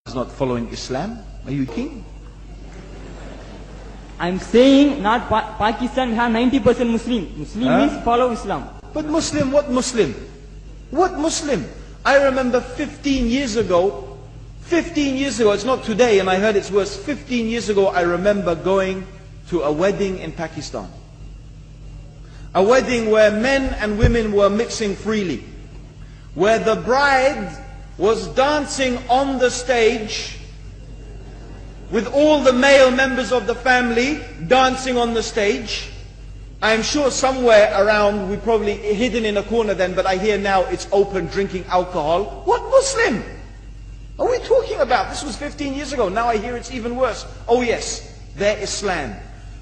is not following Islam? Are you kidding? I'm saying not Pakistan have 90% Muslim. Muslim means follow Islam. But Muslim, what Muslim? What Muslim? I remember 15 years ago, it's not today and I heard it's worse. 15 years ago I remember going to a wedding in Pakistan. A wedding where men and women were mixing freely. Where the bride was dancing on the stage with all the male members of the family dancing on the stage. I'm sure somewhere around, we probably hidden in a corner then, but I hear now it's open, drinking alcohol. What Muslim are we talking about? This was 15 years ago. Now I hear it's even worse. Oh yes, their Islam.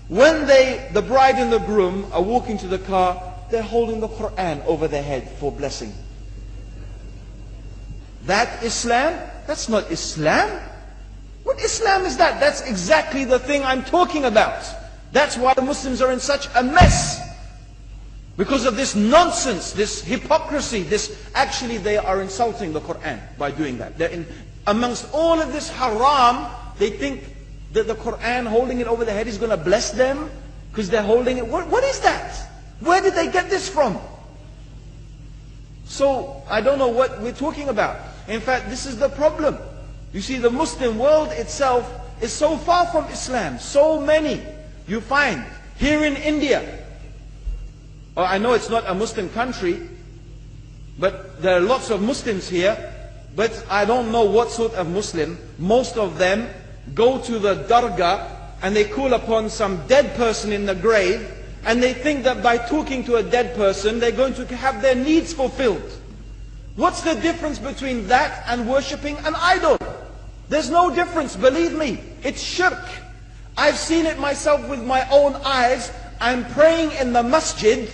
When the bride and the groom are walking to the car, they're holding the Quran over their head for blessing. That Islam? That's not Islam. What Islam is that? That's exactly the thing I'm talking about. That's why the Muslims are in such a mess. Because of this nonsense, this hypocrisy, actually they are insulting the Quran by doing that. Amongst all of this haram, they think that the Quran, holding it over their head, is going to bless them because they're holding it. What is that? Where did they get this from? So I don't know what we're talking about. In fact, this is the problem. You see, the Muslim world itself is so far from Islam. So many you find here in India. I know it's not a Muslim country, but there are lots of Muslims here. But I don't know what sort of Muslim. Most of them go to the dargah and they call upon some dead person in the grave, and they think that by talking to a dead person they're going to have their needs fulfilled. What's the difference between that and worshipping an idol? There's no difference, believe me. It's shirk. I've seen it myself with my own eyes. I'm praying in the masjid,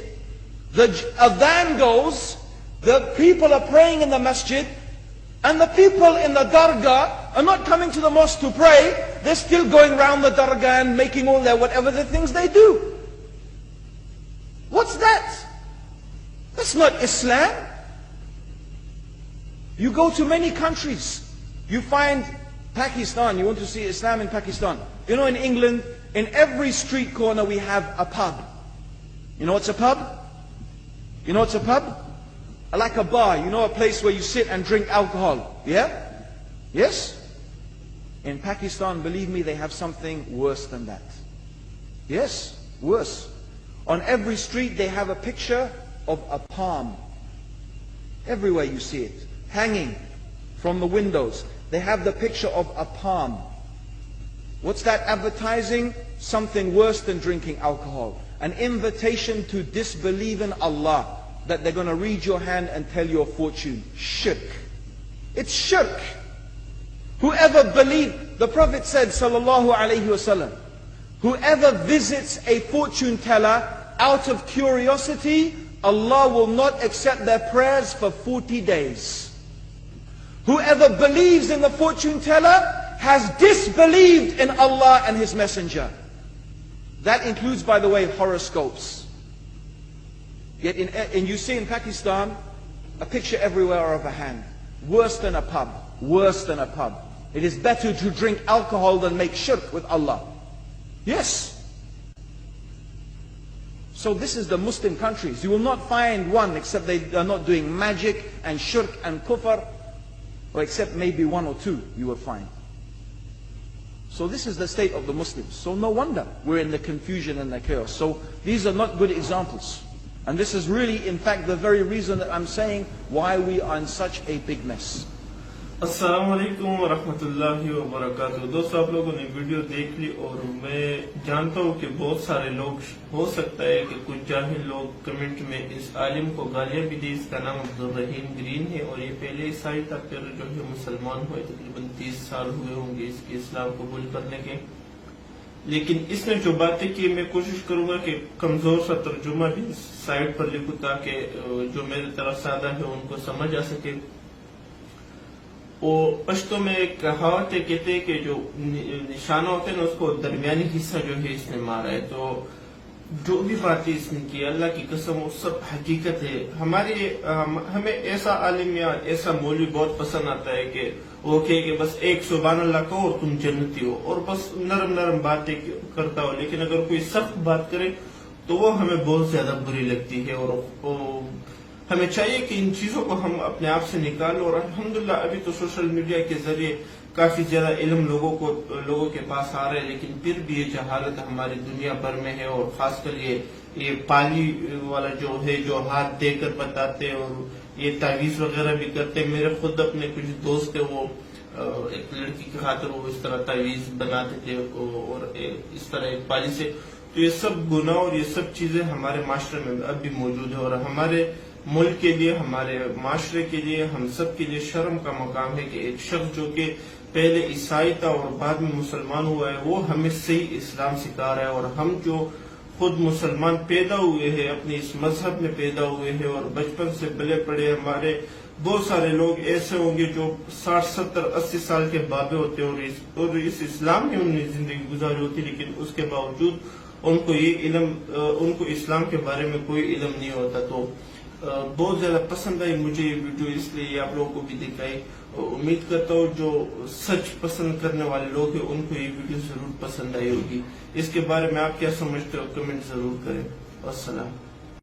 the adhan goes, the people are praying in the masjid, and the people in the dargah are not coming to the mosque to pray. They're still going around the dargah and making all their whatever the things they do. What's that? That's not Islam. You go to many countries, you find Pakistan, you want to see Islam in Pakistan. You know, in England, in every street corner we have a pub. You know what's a pub? You know what's a pub? Like a bar, you know, a place where you sit and drink alcohol. Yeah? Yes? In Pakistan, believe me, they have something worse than that. Yes, worse. On every street they have a picture of a palm. Everywhere you see it, hanging from the windows. They have the picture of a palm. What's that advertising? Something worse than drinking alcohol. An invitation to disbelieve in Allah, that they're going to read your hand and tell your fortune. Shirk. It's shirk. Whoever believed, the Prophet said, sallallahu alayhi wasallam, whoever visits a fortune teller out of curiosity, Allah will not accept their prayers for 40 days. Whoever believes in the fortune teller has disbelieved in Allah and His Messenger. That includes, by the way, horoscopes. Yet and you see in Pakistan a picture everywhere of a hand. Worse than a pub. Worse than a pub. It is better to drink alcohol than make shirk with Allah. Yes. So this is the Muslim countries. You will not find one except they are not doing magic and shirk and kufr, or except maybe one or two you will find. So this is the state of the Muslims. So no wonder we're in the confusion and the chaos. So these are not good examples. And this is really, in fact, the very reason that I'm saying why we are in such a big mess. अस्सलामु अलैकुम वरहमतुल्लाहि वबरकातुहू। दोस्तों, आप लोगों ने video देख ली और मैं जानता हूँ कि बहुत सारे लोग, हो सकता है कि कुछ जाहिल लोग कमेंट में इस आलिम को गालियां भी दी। इसका नाम अब्दुल रहीम ग्रीन है और ये पहले ईसाई था, फिर जो है मुसलमान हुए। तकरीबन 30 साल हुए होंगे इसके इस्लाम कबूल करने के। लेकिन इसने जो बातें की, मैं कोशिश करूंगा कि कमजोर सा तर्जुमा भी साइड पर लिखूं ताकि जो मेरी तरफ सादा है उनको समझ आ सके। वो पश्तो में एक कहावत है, कहते हैं कि जो निशाना होते हैं ना उसको दरमियानी हिस्सा जो है इसने मारा है। तो जो भी बातें इसने की, अल्लाह की कसम, वो सब हकीकत है। हमें ऐसा आलिम या ऐसा मौलवी बहुत पसंद आता है कि وہ کہے کہ بس ایک سبحان اللہ کہو اور تم جنتی ہو، اور بس نرم نرم باتیں کرتا ہو، لیکن اگر کوئی سخت بات کرے تو وہ ہمیں بہت زیادہ بری لگتی ہے، اور ہمیں چاہیے کہ ان چیزوں کو ہم اپنے آپ سے نکالیں. اور الحمدللہ ابھی تو سوشل میڈیا کے ذریعے کافی زیادہ علم لوگوں کے پاس آ رہے ہیں، لیکن پھر بھی یہ جہالت ہماری دنیا بھر میں ہے. اور خاص کر یہ پالی والا جو ہے، جو ہاتھ دے کر بتاتے ہیں اور یہ تعویذ وغیرہ بھی کرتے ہیں. میرے خود اپنے کچھ دوست ہیں، وہ ایک لڑکی کی خاطر وہ اس طرح تعویذ بناتے تھے اور اس طرح ایک پالی سے. تو یہ سب گناہ اور یہ سب چیزیں ہمارے معاشرے میں اب بھی موجود ہے، اور ہمارے ملک کے لیے، ہمارے معاشرے کے لیے، ہم سب کے لیے شرم کا مقام ہے کہ ایک شخص جو کہ پہلے عیسائی تھا اور بعد میں مسلمان ہوا ہے، وہ ہمیں صحیح اسلام سکھا رہا ہے. اور ہم جو خود مسلمان پیدا ہوئے ہیں، اپنے اس مذہب میں پیدا ہوئے ہیں اور بچپن سے پلے پڑے، ہمارے بہت سارے لوگ ایسے ہوں گے جو 60 70 80 سال کے بابے ہوتے ہیں اور اس اسلام میں انہوں نے زندگی گزاری ہوتی، لیکن اس کے باوجود ان کو یہ علم، ان کو اسلام کے بارے میں کوئی علم نہیں ہوتا. تو بہت زیادہ پسند آئی مجھے یہ ویڈیو، اس لیے آپ لوگوں کو بھی دکھائی. امید کرتا ہوں جو سچ پسند کرنے والے لوگ ہیں ان کو یہ ویڈیو ضرور پسند آئی ہوگی. اس کے بارے میں آپ کیا سمجھتے ہو کمنٹ ضرور کریں. السلام.